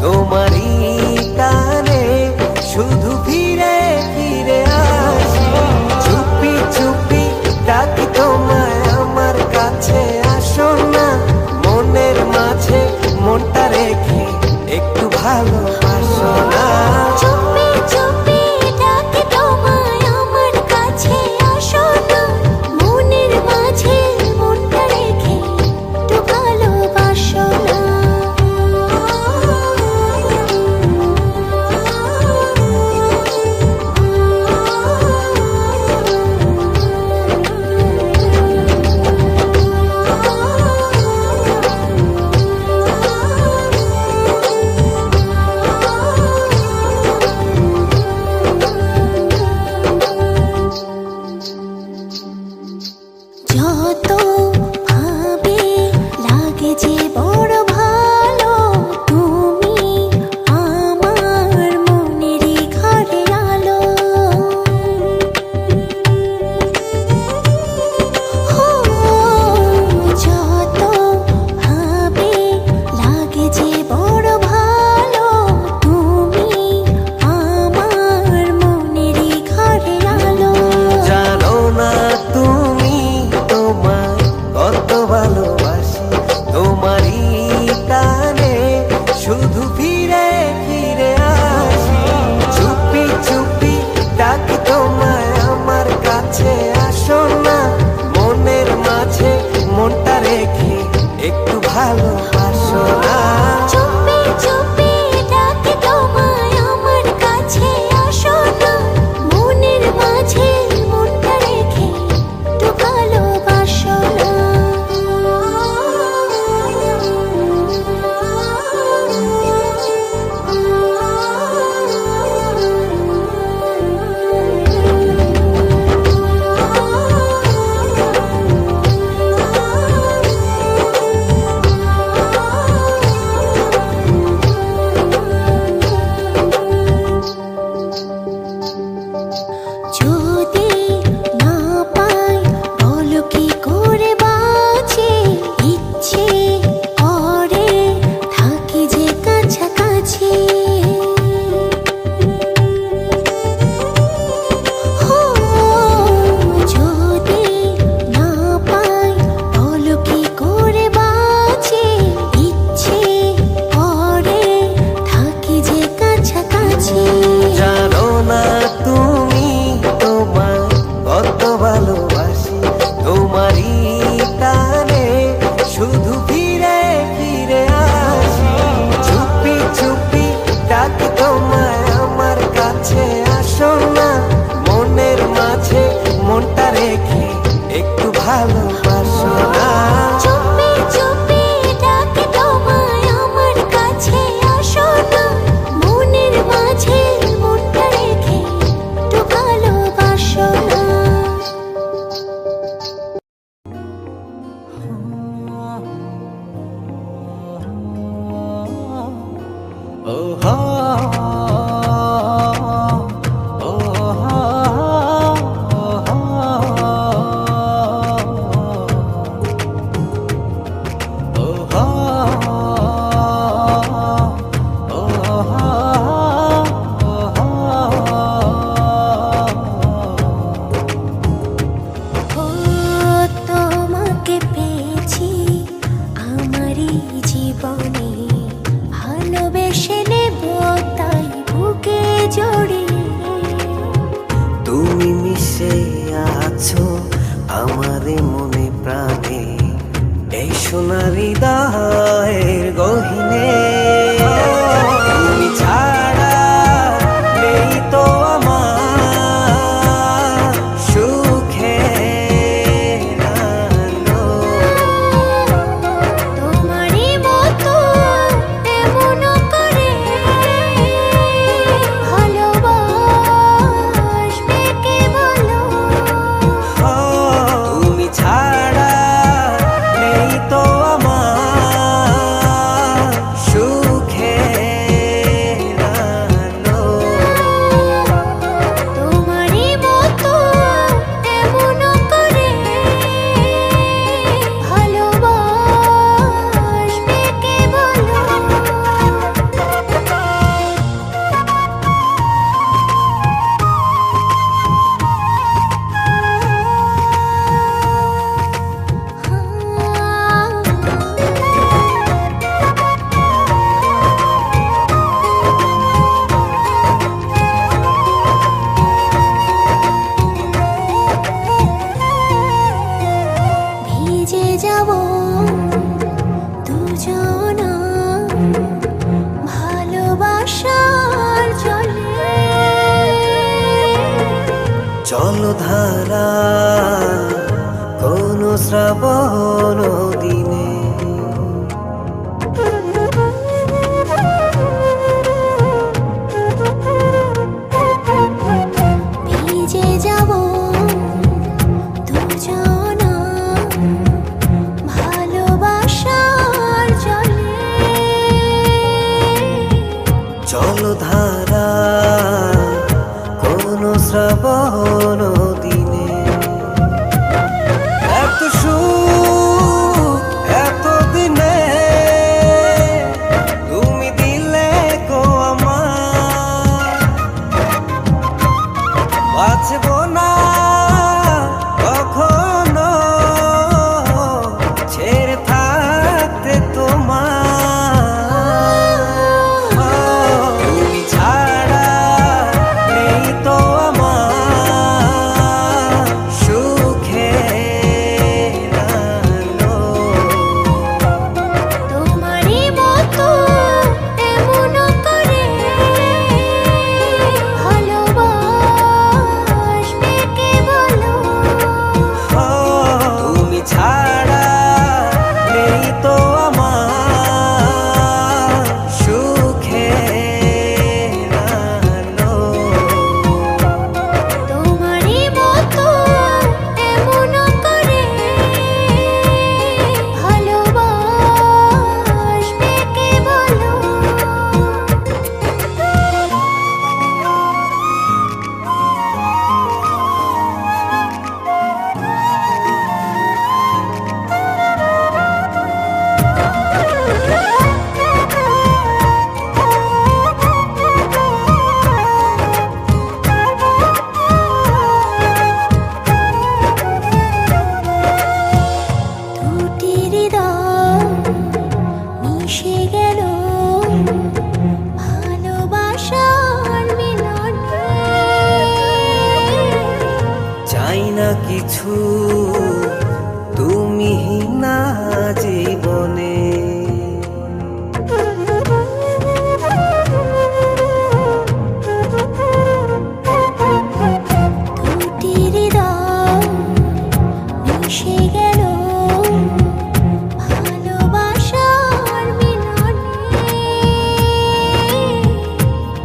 তোমারই টানে শুধু ফিরে ফিরে আসি। চুপি চুপি ডাকি তোমায় আমার কাছে, আসো না মনের মাঝে মনটা রেখে একটু ভালোবাসো না। চুপি চুপি ডাকি তোমায় আমার কাছে, আসো না মনের মাঝে মনটা রেখে একটু ভালোবাসো না। যত ভাবে লাগে যে বড় ভালো, তুমি আমার মনেরই ঘরে আলো। যত ভাবে লাগে যে বড় ভালো, তুমি আমার মনেরই ঘরে আলো। জানো না তুমি তোমায় কত ভালোবাসি, তোমারই টানে শুধু ফিরে ফিরে আসি। চুপি চুপি ডাকি তোমায় আমার কাছে, আসো না মনের মাঝে মনটা রেখে একটু ভালোবাসো না। চুপি চুপি ডাকি তোমায় আমার কাছে, আসো না মনের মাঝে মনটা রেখে একটু ভালোবাসো না। যদি না পাই বলো কি করে বাঁচি, ইচ্ছে করে থাকি যে কাছাকাছি। যদি না পাই বলো কি করে বাঁচি, ইচ্ছে করে থাকি যে কাছাকাছি। জানো না তুমি তোমায় কত ভালোবাসি, তোমারই টানে শুধু ফিরে ফিরে আসি। চুপি চুপি ডাকি তোমায় আমার কাছে, আসো না মনের মাঝে মনটা রেখে একটু ভালোবাসো না। চুপি চুপি ডাকি তোমায় আমার কাছে, আসো না মনের মাঝে মনটা রেখে একটু ভালোবাসো না। ও হা ও হা ও হা ও হা ও তোমাকে পেয়েছি আমারই জীবনে, ভালোবেসে নেব তাই বুকে জড়িয়ে। তুমি মিশে আছো আমারে মনে প্রাণে, এই সোনার হৃদয়ের গহীনে। তুমি ছাড়া নেই তো আমার সুখের আলো। তোমারই মতো এমন করে ভালোবাসবে কে বলো। তুমি ছাড়া নেই তো আমার জলধারা কোন শ্রাবণ দিনে ভিজে যাব দুজনা ভালোবাসার জলে। জলধারা কোন শ্রাবণ দিনে এত সুখ এত দিনে তুমি দিলে গো আমার, বাঁচব না কখনো ছেড়ে থাকতে তোমার। তুমি ছাড়া নেই তো আমার সুখের আলো। তোমারই মতো এমন করে ভালোবাসবে কে বলো? তুমি ছাড়া নেই তো আমার সুখের আলো। তোমারই মতো এমন করে ভালোবাসবে কে বলো? দুটি হৃদয় মিশে গেল ভালোবাসার মিলনে। চাই না কিছু তুমি না জীবনে, দুটি হৃদয় মিশে গেল ভালোবাসার মিলনে।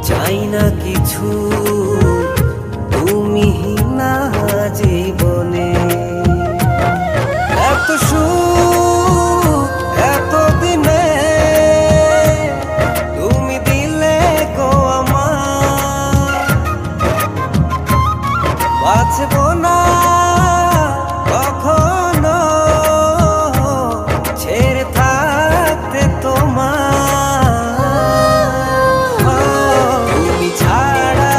চাই না কিছু তুমি না জীবনে। এত সুখ এত দিনে তুমি দিলে গো আমার, বাঁচব না কখনো ছেড়ে থাকতে তোমার। তুমি ছাড়া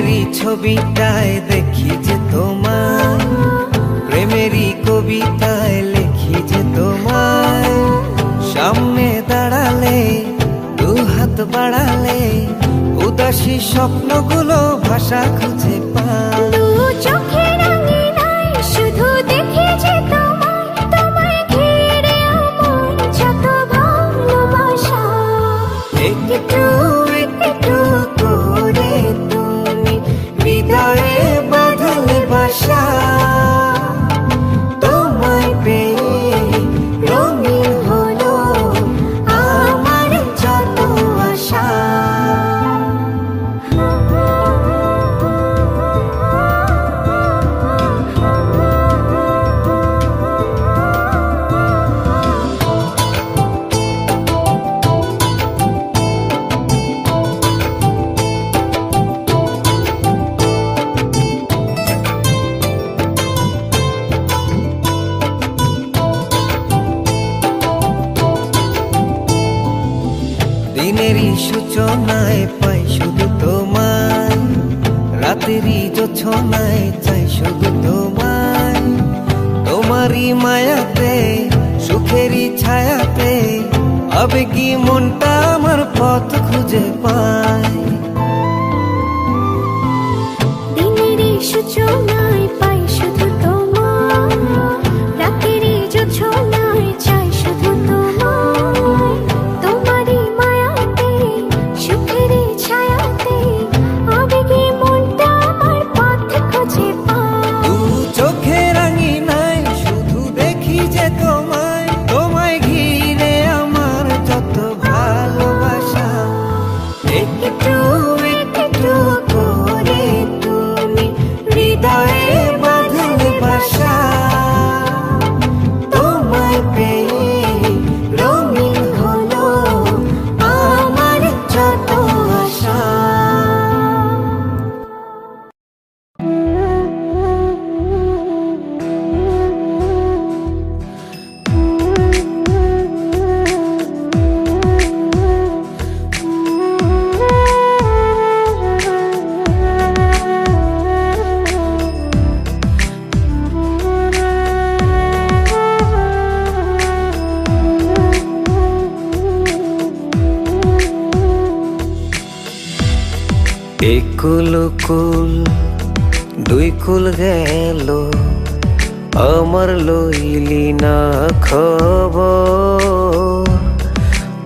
দিনেরই ছবিটায় দেখি যে তোমায়, প্রেমেরই কবিতায় লিখি যে তোমায়। সামনে দাঁড়ালে, দু হাত বাড়ালে, উদাসী স্বপ্নগুলো ভাষা খুঁজে পায়। দু চোখের আঙিনায় শুধু দেখি যে তোমায়, তোমায় ঘিরে আমার যত ভালোবাসা। একটু একটু করে তুমি হৃদয়ে বাঁধলে বাসা। তোমায় পেয়ে রঙিন হলো আমার যত আশা। দিনেরই সূচনায় পাই শুধু তোমায়, রাতেরই জোছনায় চাই শুধু তোমায়। তোমারই মায়াতে, সুখেরই ছায়াতে, আবেগী মনটা আমার পথ খুঁজে পায়। দিনেরই সূচনায় পাই শুধু তোমায়, রাতেরই জোছনায় চাই শুধু তোমায়। তোমারই মায়াতে, সুখেরই ছায়াতে, আবেগী মনটা আমার পথ খুঁজে পায়। দু চোখের আঙিনায় শুধু দেখি যে তোমায়, তোমায় ঘিরে আমার যত ভালোবাসা। একটু একটু করে তুমি হৃদয়ে বাঁধলে বাসা। তোমায় পেয়ে রঙিন হলো আমার যত আশা। একুল কুল দুই কুল গেল, আমার লইলি না খবর।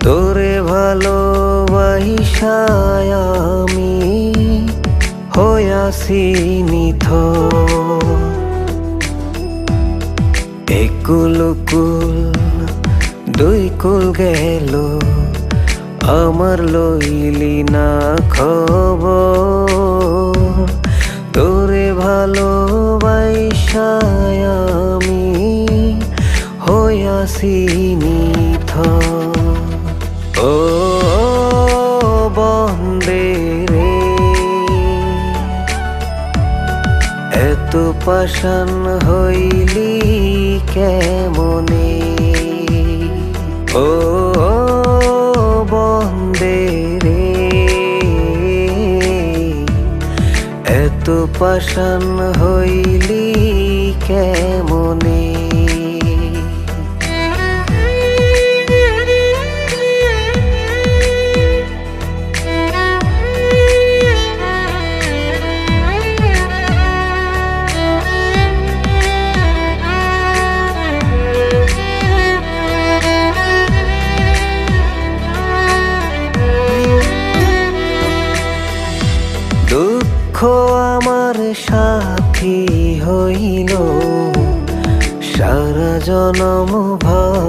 তোরে ভালোবাসায় আমি হইয়াছি নিথর। একুল কুল দুই কুল গেল, আমার লইলি না খবর। তোরে ভালোবাসায় আমি হইয়াছি নিথর। ও বন্দে রে, এত পাষাণ হইলি কেমনে। ও বন্দে রে, এত পাষাণ হইলি কেমনে। দুঃখ আমার সাথী হইল সারা জনম ভর।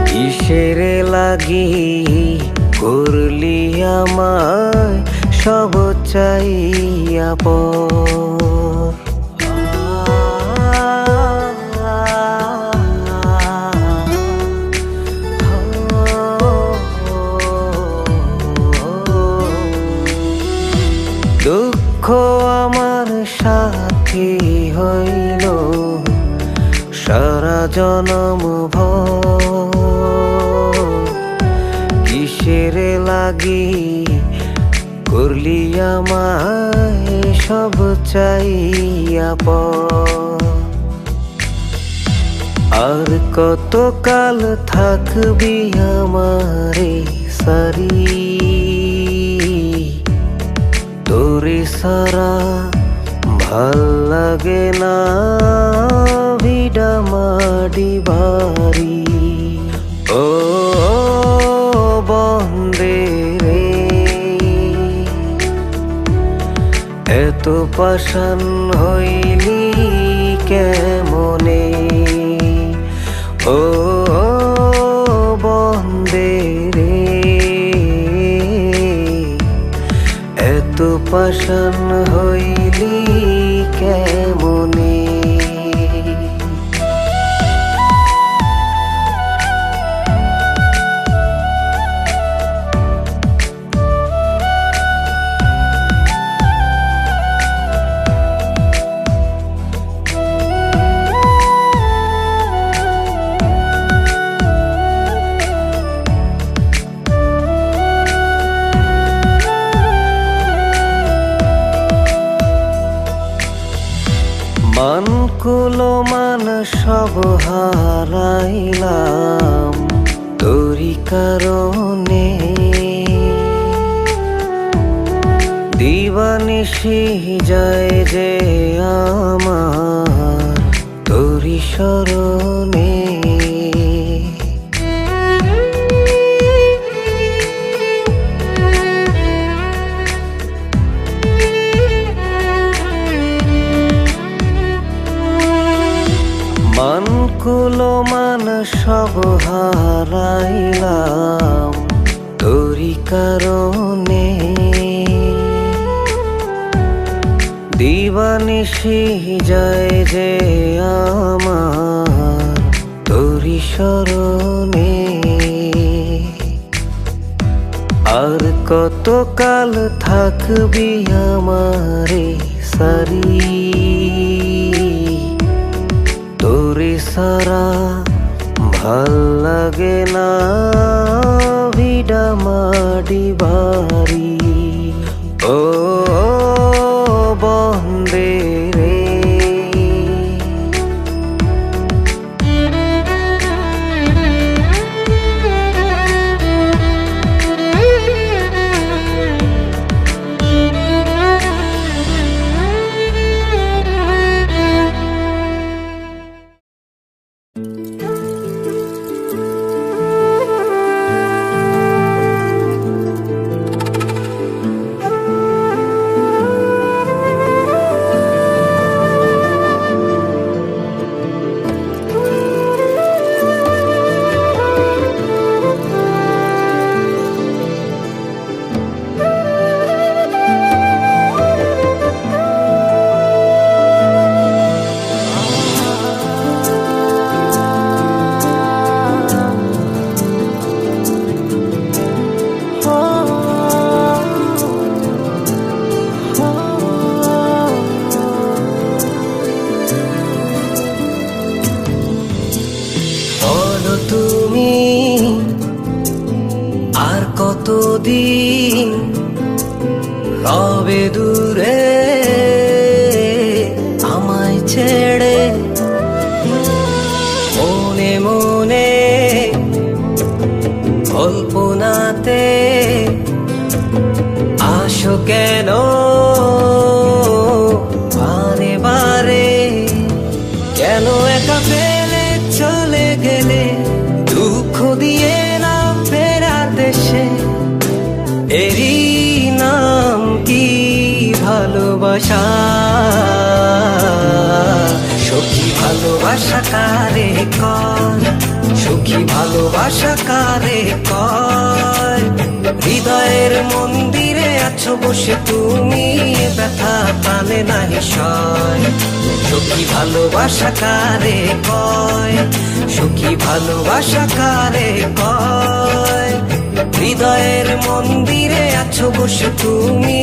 কিসের লাগি করলি আমায় সব চাইয়া পর। দুঃখ আমার সাথী হইল সারা জনম ভর। কিসের লাগি করলি আমায় সব চাইয়া আর কত কাল থাকবি আমারে সারি তোরে সারা ভাল লাগে না ভিডা মাডি বাড়ি ও বন্দে রে এত পাষাণ হইলি কেমনে ও বন্দে রে এত পাষাণ হইলি কেমনে মান কুলো মান সব হারাইলাম তোরি কারণে দিবানিশি যায় যে আমার তোরি শরণে মান কুলো মান সব হারাইলাম তোরি কারণে দিবানিশি যায় যে আমার তোরি শরণে আর কত কাল থাকবি আমারে সারি তোরে সারা ভাল লাগে না ভিডা মাডি বাড়ি ও বন্দে রে তুমি আর কতদিন রবে দূরে আমায় ছেড়ে মনে মনে কল্পনাতে আসো কেন বারে বারে কেন একা ফেলে চলে গেলে দুঃখ দিয়ে না ফেরার দেশে এরই নাম কি ভালোবাসা সখী ভালোবাসা কারে কয় সখী ভালোবাসা কারে কয় হৃদয়ের মন্দিরে আছো বসে তুমি ব্যথা প্রাণে নাহি সয় সখী ভালোবাসা কারে কয় সখী ভালোবাসা কারে কয় হৃদয়ের মন্দিরে আছো বসে তুমি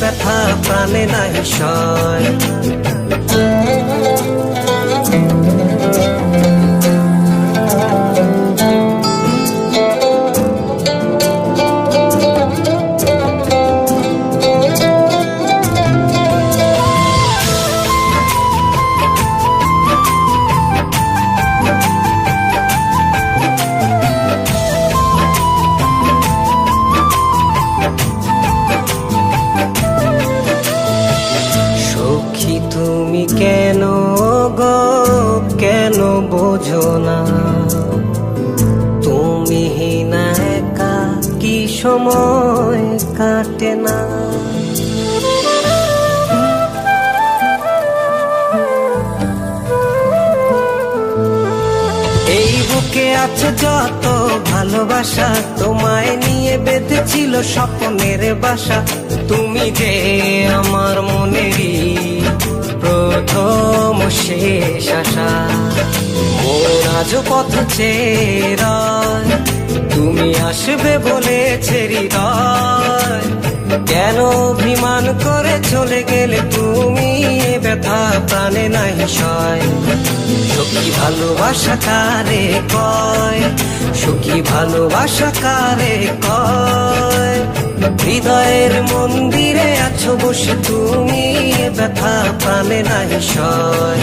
ব্যথা প্রাণে নাহি সয় সময় কাটে না। এই বুকে আছে যত ভালোবাসা, তোমায় নিয়ে বেঁধেছিল স্বপ্নের বাসা। তুমি যে আমার মনেরই প্রথম শেষ আশা। মন আজ পথ চেয়ে রয়, তুমি আসবে বলেছে হৃদয়। কেন অভিমান করে চলে গেলে তুমি, এ ব্যথা প্রাণে নাই সয়। সখী ভালোবাসা কারে কয়, সখী ভালোবাসা কারে কয়। হৃদয়ের মন্দিরে আছো বসে তুমি, এ ব্যথা প্রাণে নাই সয়।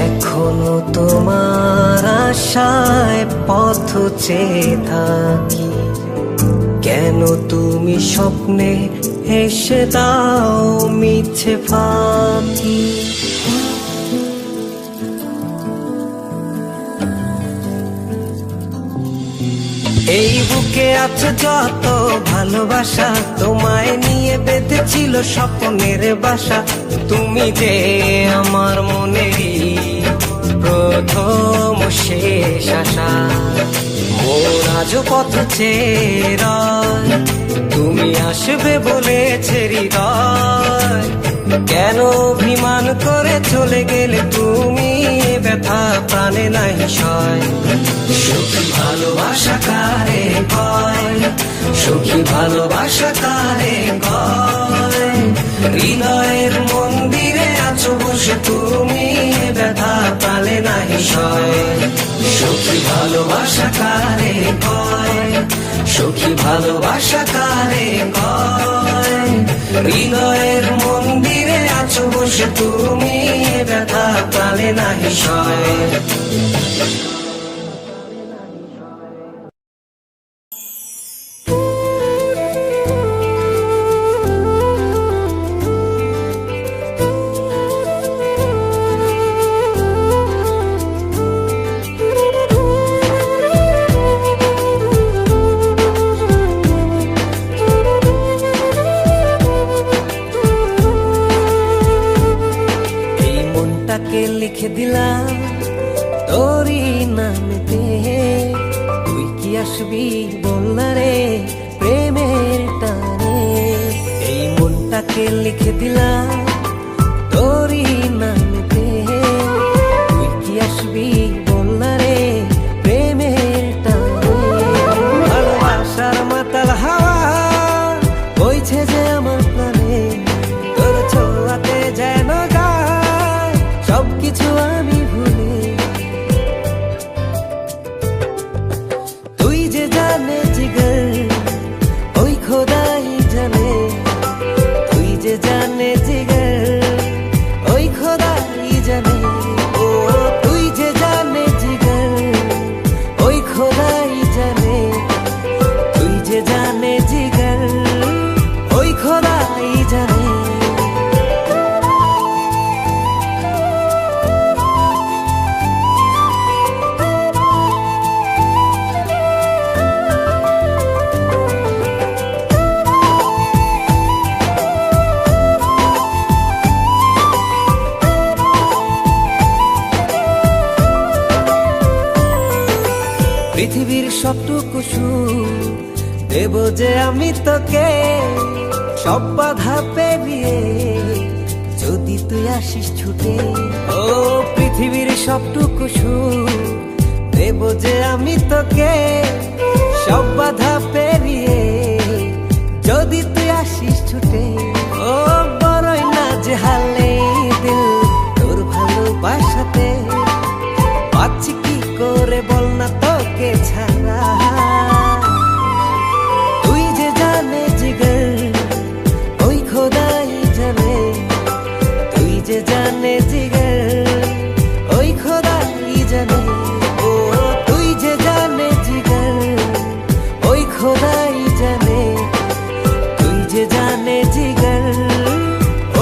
এখনো তোমার আশায় পথ চেয়ে থাকি, কেন তুমি স্বপ্নে এসে দাও মিছে ফাঁকি। এই বুকে আছে যত ভালোবাসা, তোমায় নিয়ে বেঁধেছিল স্বপ্নের বাসা। তুমি যে আমার মনেরই প্রথম শেষ আশা। মন আজ পথ চেয়ে রয়, তুমি আসবে বলেছে হৃদয়। কেন অভিমান করে চলে গেলে তুমি, এ ব্যথা প্রাণে নাই সয়। সখী ভালোবাসা কারে কয়, সখী ভালোবাসা কারে কয়। হৃদয়ের মন্দিরে আছো বসে তুমি, এ ব্যথা প্রাণে নাই সয়। সখী ভালোবাসা কারে কয়, সখী ভালোবাসা কারে কয়। হৃদয়ের মন্দিরে আছো বসে তুমি, এ ব্যথা প্রাণে নাই সয়। লিখে দিলাম তোরই নামেতে, তুই কি আসবি বলনা রে প্রেমের টানে। এই মনটাকে লিখে দিলাম তোরই নামেতে, তুই কি আসবি বলনা রে প্রেমের টানে। ভালোবাসার মাতাল হাওয়া বইছে যে আমার প্রাণে, তোর ছোঁয়াতে যেন সবকিছু আমি ভুলে। তুই যে জানে জিগর ওই খোদাই জানে, তুই যে জানে জিগর ওই খোদাই জানে। ও তুই যে জানে জিগর ওই খোদাই জানে, তুই যে জানে জিগর ওই খোদাই জানে। পৃথিবীর সবটুকু সুখ দেব যে আমি তোকে, সব বাধা পেরিয়ে যদি তুই আসিস ছুটে। ও পৃথিবীর সবটুকু সুখ দেব যে আমি তোকে, সব বাধা পেরিয়ে যদি তুই আসিস ছুটে। ও বড়ই না যে হালে দিল তোর ভালোবাসাতে, পাচ্ছি কি করে বল না তোকে ছাড়া। তুই যে জানে জিগর যে জানে জিগর ওই খোদাই জানে, ও তুই যে জানে জিগর ওই খোদাই জানে, তুই যে জানে জিগর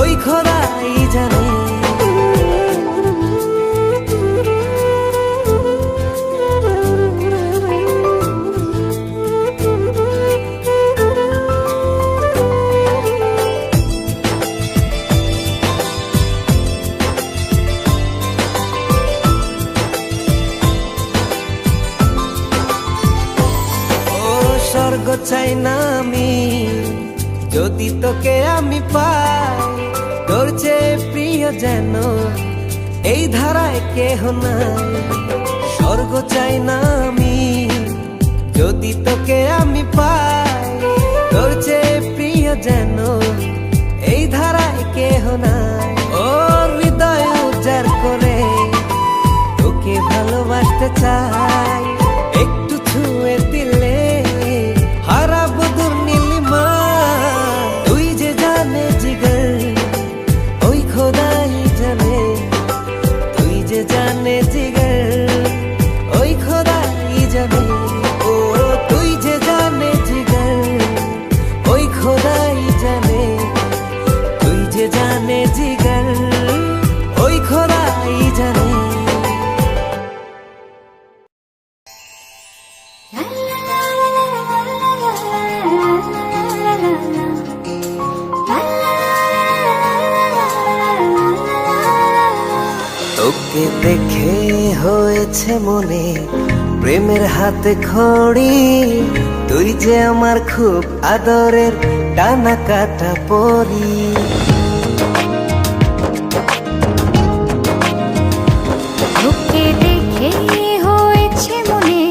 ওই খোদাই জানে। স্বর্গ চাই না আমি যদি তোকে আমি পাই, তোর চেয়ে প্রিয় যেন এই ধারায় কেহ নাই। স্বর্গ চাই না আমি যদি তোকে আমি পাই, তোর চেয়ে প্রিয় যেন এই ধারায় কেহ নাই। ও হৃদয় উজাড় করে তোকে ভালোবাসতে চাই, একটু ছুঁয়ে দিলে হারাবো দূর নীলিমা। তুই যে জানে জিগর ওই খোদাই জানে, তুই যে জানে জিগর ওই খোদাই জানে, ও তুই যে জানে জিগর ওই খোদাই জানে, তুই যে জানে জিগর ওই খোদাই জানে। তোকে দেখে হয়েছে মনে প্রেমের হাতে খড়ি, তুই যে আমার খুব আদরের ডানা কাটা পরি। তোকে দেখে হয়েছে মনে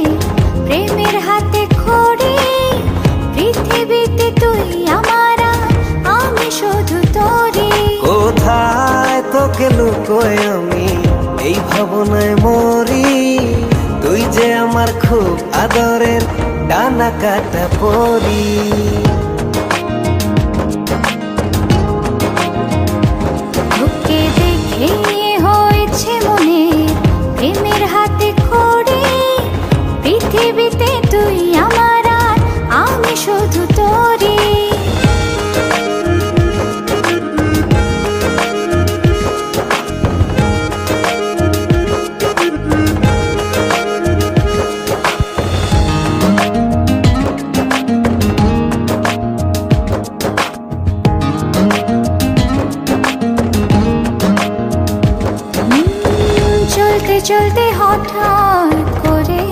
প্রেমের হাতে খড়ি, পৃথিবীতে তুই আমার আমি শুধু তোরি। কোথায় তোকে লুকোয় আমি এই ভাবনায় মরি, তুই যে আমার খুব আদরের ডানা কাটা পরি। তোকে দেখে হয়েছে মনে প্রেমের হাতে খড়ি, পৃথিবীতে তুই আমার আমি শুধু তোরি। চলতে চলতে হঠাৎ করে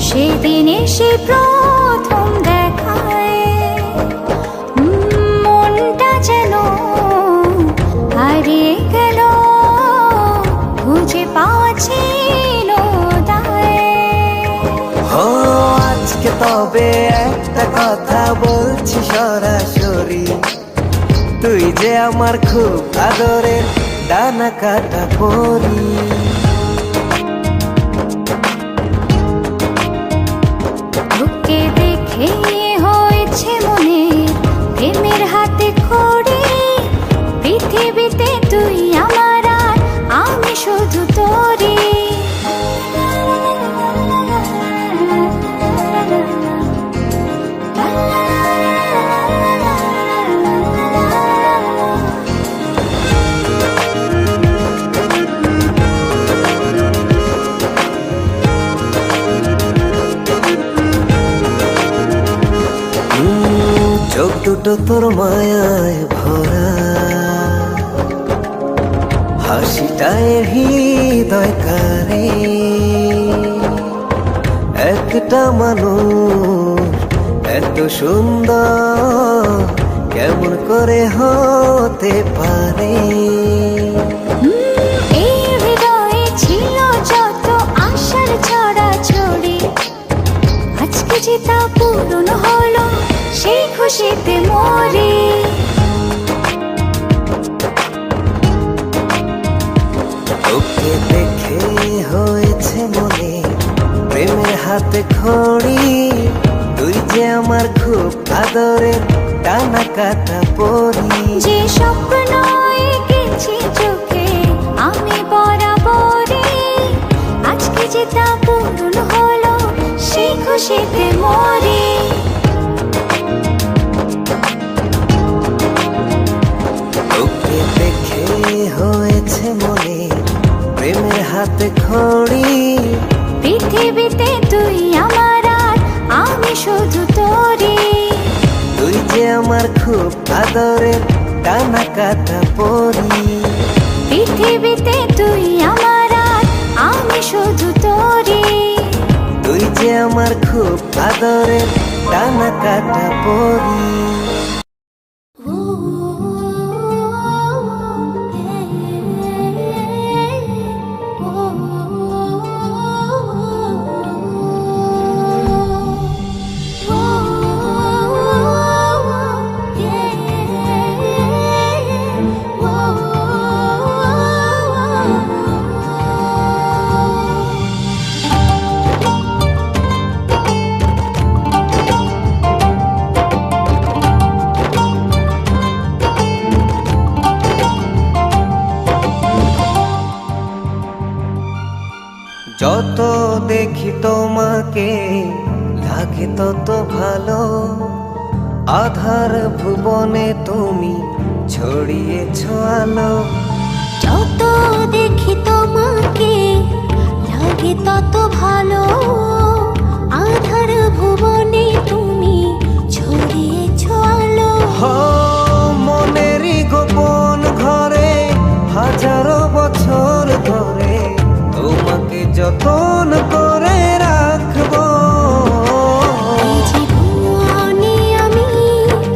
সেদিন এসে প্রথম দেখায়, মনটা যেন হারিয়ে গেল খুঁজে পাচ্ছি আজকে তবে একটা কথা বলছি সরাসরি, তুই যে আমার খুব আদরের ডানা কাটা পরি। তোকে দেখে হয়েছে মনে প্রেমের হাতে খড়ি, পৃথিবীতে তুই আমার আমি শুধু তোরি। চোখ দুটো তোর মায়ায় ভরা, হাসিটায় হৃদয় কারে, একটা মানুষ এত সুন্দর কেমন করে হতে পারে। এই হৃদয়ে ছিল যত আশার ছড়াছড়ি, আজকে যে তা পূরণ হলো সেই খুশিতে মরি। তোকে দেখে হয়েছে মনে প্রেমের হাতে খড়ি, তুই যে আমার খুব আদরের টানা কাটা পরি। যে স্বপ্ন এঁকেছি চোখে আমি বরাবরই, আজকে যে তা পূরণ হলো সেই খুশিতে মরি। তোকে দেখে হয়েছে মনে প্রেমের হাতে খড়ি। পৃথিবীতে তুই আমার আর আমি শুধু তোরই। তুই যে আমার খুব আদরের টানা কাটা পরি। পৃথিবীতে তুই আমার আর আমি শুধু তোরই। তুই যে আমার খুব আদরের টানা কাটা পরি। যত দেখি তোমাকে লাগে তত ভালো। আধার ভুবনে তুমি ছড়িয়েছ আলো। যত দেখি তোমাকে লাগে তত ভালো। আধার ভুবনে তুমি ছড়িয়েছ আলো। হো মনেরই গোপন ঘরে হাজারো বছর ধরে তোমাকে যতন করে রাখবো। এই জীবনে আমি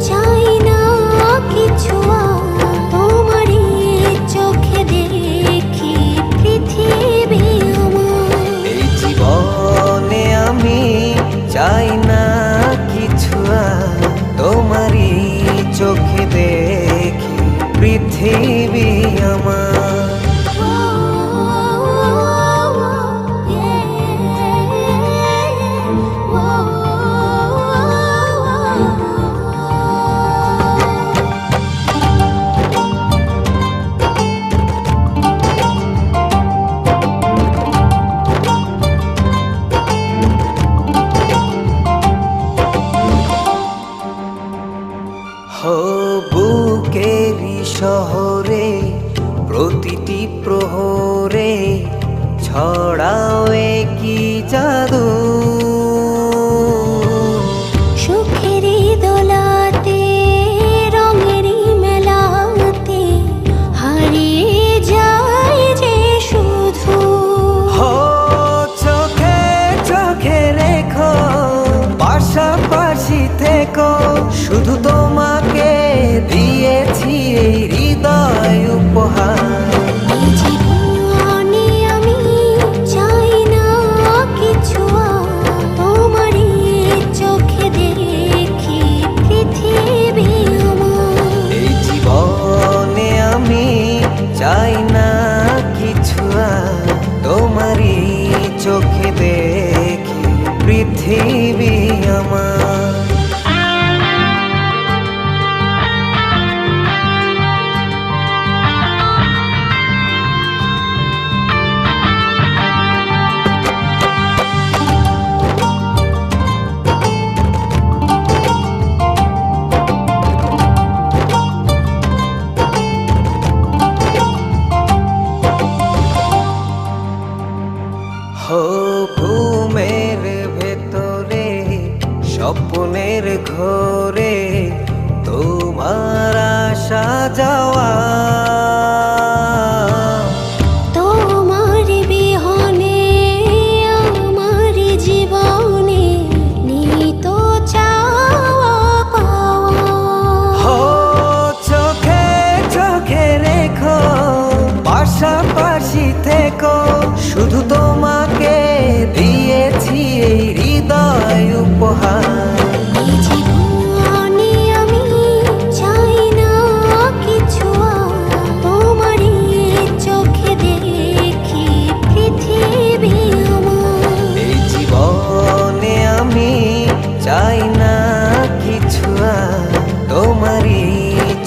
চাই না কিছু আর, তোমারই চোখে দেখি পৃথিবী আমার। এই জীবনে আমি চাই না কিছু আর, তোমারই চোখে দেখি পৃথিবী আমার। হো বুকেরি শহরে প্রতিটি প্রহরে ছড়াও কি জাদু। সুখেরই দোলাতে রঙেরই মেলাতে হারিয়ে যায় যে শুধু। হো চোখে চোখে রেখো পাশাপাশি থেকো, শুধু তোমাকে দিয়েছি এই হৃদয় উপহার। এই জীবনে আমি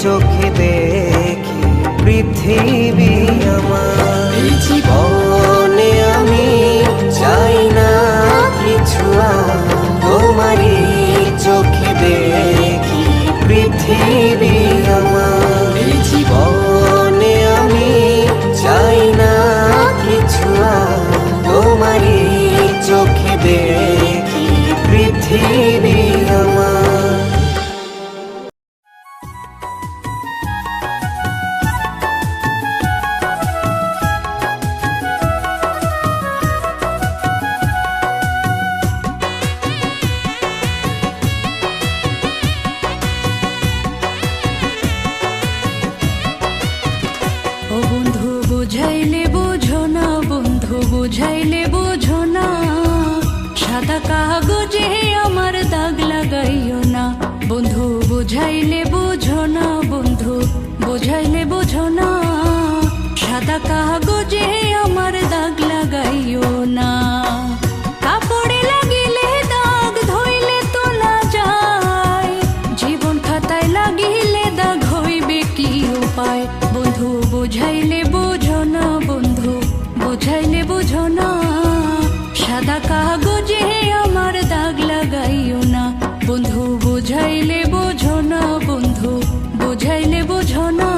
চোখে দেখি পৃথিবী আমার। এই জীবনে আমি চাই না কিছু আর, তোমারই চোখে দেখি পৃথিবী আমার। এই জীবনে আমি চাই না কিছু আর, তোমারই চোখে দেখি পৃথিবী আমার। ও বন্ধু বুঝাইলে বোঝো না, বন্ধু বুঝাইলে বোঝো না, সাদা কাগজে আমার দাগ লাগাইও না। বন্ধু বুঝাইলে বোঝো না, বন্ধু বুঝাইলে বোঝো না, সাদা কাগজে আমার দাগ লাগাইও না। কাপড়ে লাগিলে দাগ ধইলে তোলা যায়, জীবন খাতায় লাগিলে দাগ হইবে কি উপায়। বন্ধু বুঝাইলে বোঝো না, বন্ধু বুঝাইলে বোঝো না, সাদা কাগজে আমার দাগ লাগাইও না। বন্ধু বুঝাইলে বোঝো না, বন্ধু বুঝাইলে বোঝো না,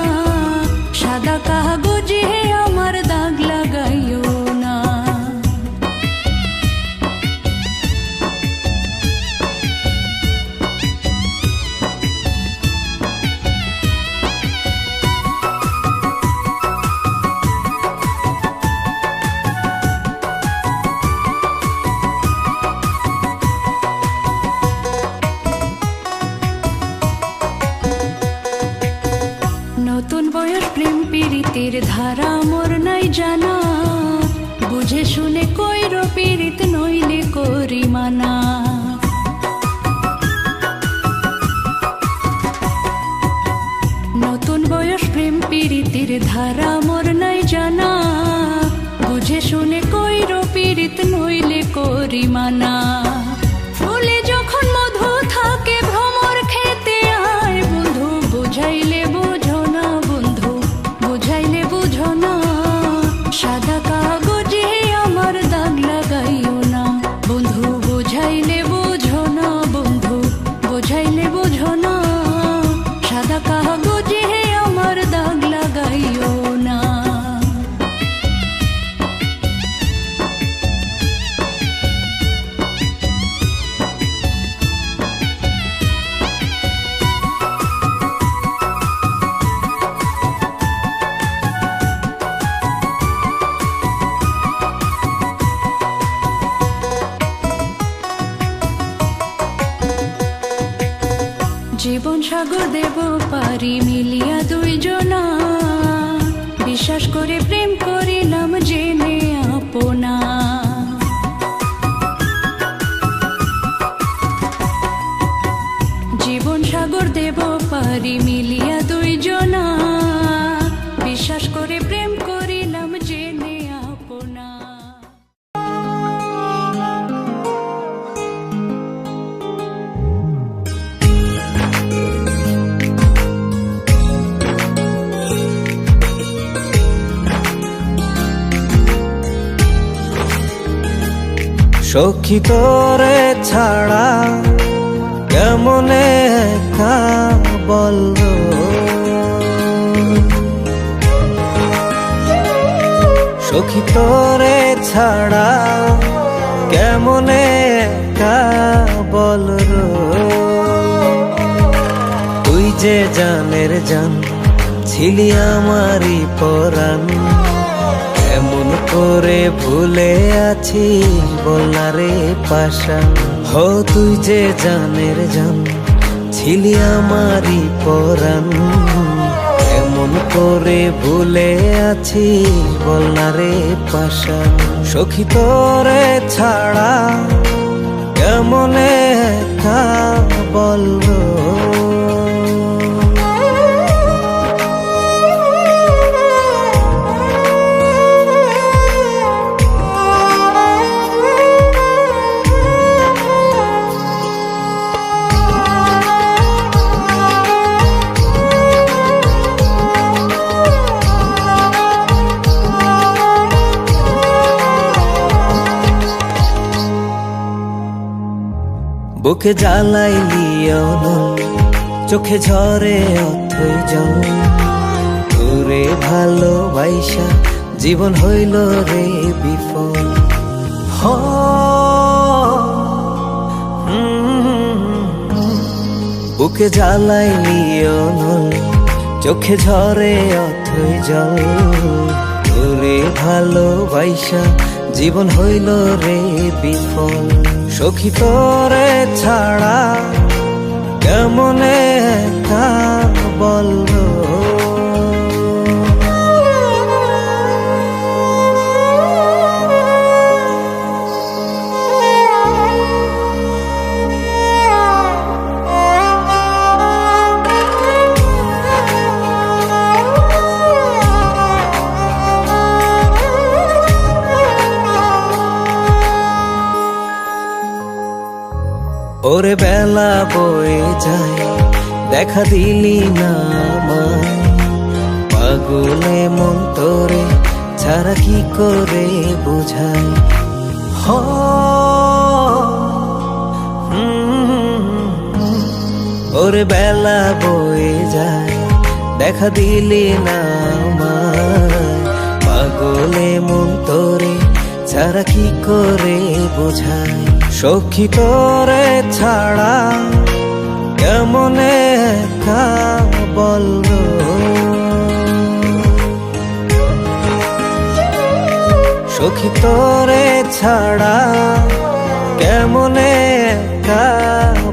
সাদা কাগজে আমার দাগ লাগাইও না। নতুন বয়স প্রেম পীড়িতের ধারা মোর নাই জানা, বুঝে শুনে কইরো পীড়িত নইলে করি মানা। নতুন বয়স প্রেম পীড়িতের ধারা মোর নাই জানা, বুঝে শুনে কইরো পীড়িত নইলে করি মানা। ফুলে যখন মধু থাকে ভ্রমর খেতে আয়, বন্ধু বুঝাইলে বোঝো না, বন্ধু বুঝাইলে বোঝো না, সাদা কাগজে আমার দাগ লাগাইও না। বন্ধু বুঝাইলে বোঝো না, বন্ধু বুঝাইলে বোঝো না, সাদা কাগজে আমার দাগ লাগাইও না। জীবন সাগর দেব পারি মিলিয়া দুইজনা, বিশ্বাস করে প্রেম করিলাম জেনে আপনা। জীবন সাগর দেব পারি মিলিয়া দুইজনা, বিশ্বাস করে প্রেম করিলাম জেনে আপনা। সখী তোরে ছাড়া কেমন একা বলল, সখী তোরে ছাড়া কেমন একা বলল। তুই যে জানের জান ছিলি আমারই পরাণ, এমন করে ভুলে আছিস বলনা রে পাষাণ। হো তুই যে জানের জান ছিলি আমারই পরাণ, এমন করে ভুলে আছিস বলনা রে পাষাণ। সখী তোরে ছাড়া কেমন একা বলল। বুকে জ্বালাইলি অনল, চোখে ঝরে অথই জল। তোরে ভালোবাসা জীবন হইল রে বিফল। বুকে জ্বালাইলি অনল, চোখে ঝরে অথই জল। তোরে ভালোবাসা জীবন হইল রে বিফল। সখী তোরে ছাড়া কেমনে একা বলবো। ওরে বেলা বয়ে যায়, দেখা দিলি না আমায়। পাগলে মন তোরে ছাড়া কি করে বোঝায়। ওরে বেলা বয়ে যায়, দেখা দিলি না আমায়। পাগলে মন তোরে ছাড়া কি করে বোঝায়। সখী তোরে ছাড়া কেমনে একা বলবো। সখী তোরে ছাড়া কেমনে একা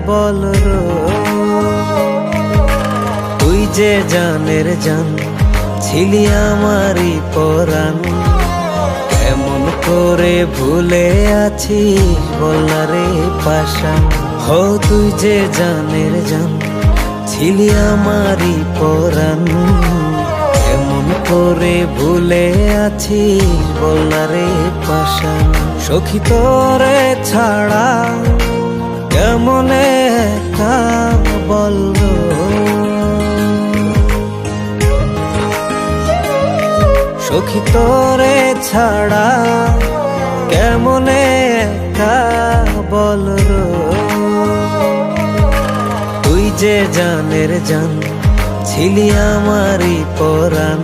বলবো। তুই যে জানের জান, ছিলি আমারই পরাণ। এমন করে ভুলে আছিস বলনা রে পাশান। হো তুই যে জানের জান, ছিলি আমারই পরাণ। এমন করে ভুলে আছিস বলনা রে পাশান। সখী তোরে ছাড়া কেমনে একা বলবো। সখী তোরে ছাড়া কেমনে একা বলবো। তুই যে জানের জান, ছিলি আমারই পরাণ।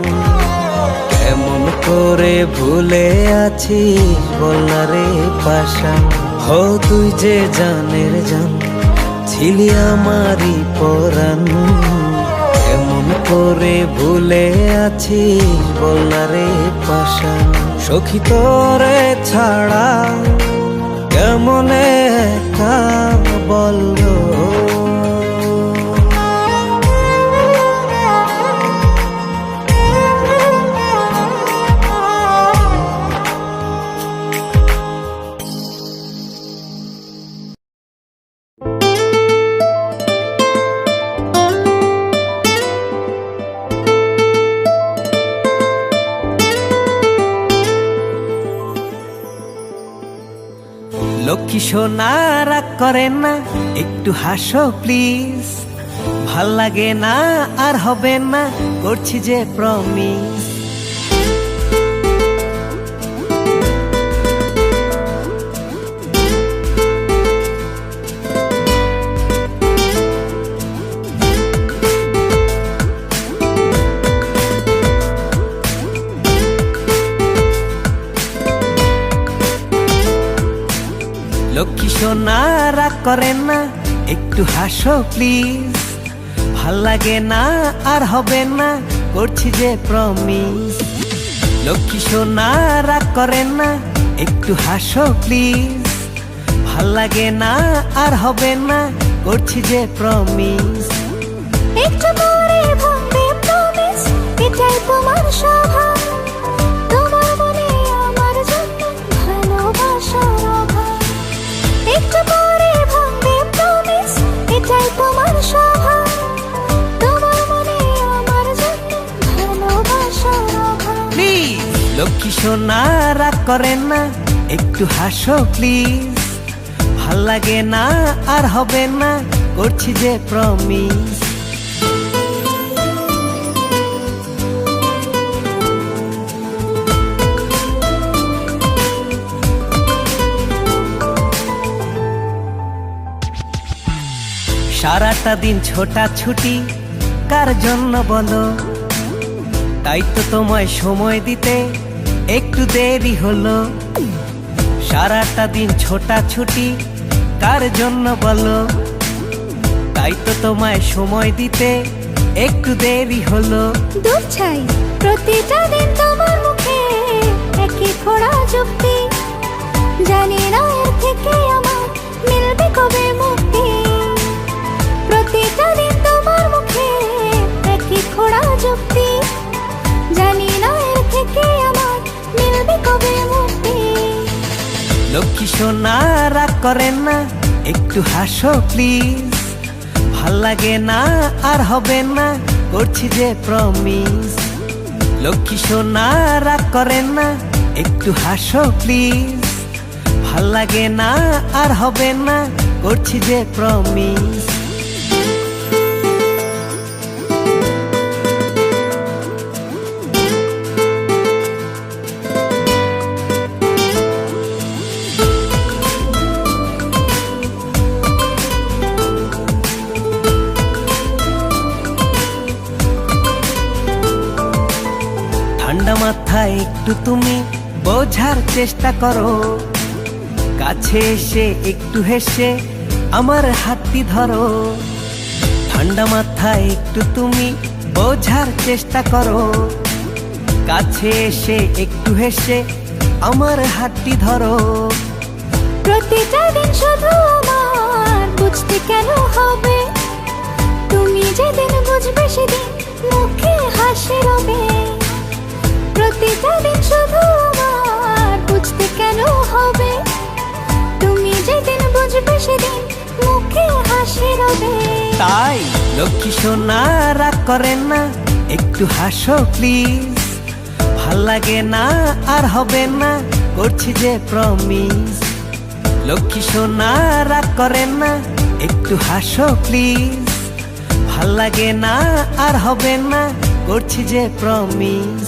এমন করে ভুলে আছিস বলনা রে পাশান। হো তুই যে জানের জান, ছিলি আমারই পরাণ। এমন করে ভুলে আছিস বলনা রে পাশান। সখী তোরে ছাড়া কেমনে একা বলবো। লক্ষ্মী সোনা রাগ করে না, একটু হাসো প্লিজ। ভাল লাগে না আর হবে না, করছি যে প্রমিস। লক্ষ্মী সোনা রাগ করে না, একটু হাসো প্লিজ। ভাল লাগে না আর হবে না, করছি যে প্রমিস। লক্ষ্মী সোনা রাগ করে না, একটু হাসো প্লিজ। ভাল লাগে না আর হবে না, করছি যে প্রমিস। একটু পরে ভাঙবে প্রমিস, এটাই তোমার স্বভাব। তোমার মনে আমার জন্য ভালোবাসার অভাব। একটু পরে ভাঙবে প্রমিস, এটাই তোমার স্বভাব। তোমার মনে আমার জন্য ভালোবাসার অভাব। প্লিজ লক্ষ্মী সোনা রাগ করে না, একটু হাসো প্লিজ। ভাল লাগে না আর হবে না, করছি যে প্রমিস। সারাটা দিন ছোটা ছুটি কার জন্য বলো, তাই তো তোমায় সময় দিতে একটু দেরি হলো। সারাটা দিন ছোটা ছুটি কার জন্য বলো, তাই তো তোমায় সময় দিতে একটু দেরি হলো। দুধ ছাই প্রতিটা দিন তোমার মুখে একই খোড়া যুক্তি, জানি না এর থেকে আমার মিলবে কবে মুক্তি। প্রতিটা দিন তোমার মুখে একই খোড়া যুক্তি, জানি না এর থেকে আমার মিলবে কবে মুক্তি। লক্ষ্মী সোনা রাগ করেন না, একটু হাসো প্লিজ। ভাল লাগে না আর হবে না, করছি যে প্রমিস। লক্ষ্মী সোনা রাগ করেন না, একটু হাসো প্লিজ। ভাল লাগে না আর হবে না, করছি যে প্রমিস। ঠান্ডা মাথায় একটু তুমি বোঝার চেষ্টা করো, কাছে এসে একটু হেসে আমার হাতটি ধরো। ঠান্ডা মাথায় একটু তুমি বোঝার চেষ্টা করো, কাছে এসে একটু হেসে আমার হাতটি ধরো। প্রতিটা দিন শুধু আমার বুঝতে কেন হবে, তুমি যেদিন বুঝবে সেদিন মুখে হাসি রবে। প্রতিটা দিন শুধু আমার বুঝতে কেন হবে, তুমি যেদিন বুঝবে সেদিন মুখে হাসি রবে। তাই লক্ষ্মী সোনা রাগ করেন না, একটু হাসো প্লিজ। ভাল লাগে না আর হবে না, করছি যে প্রমিস। লক্ষ্মী সোনা রাগ করেন না, একটু হাসো প্লিজ। ভাল লাগে না আর হবে না, করছি যে প্রমিস।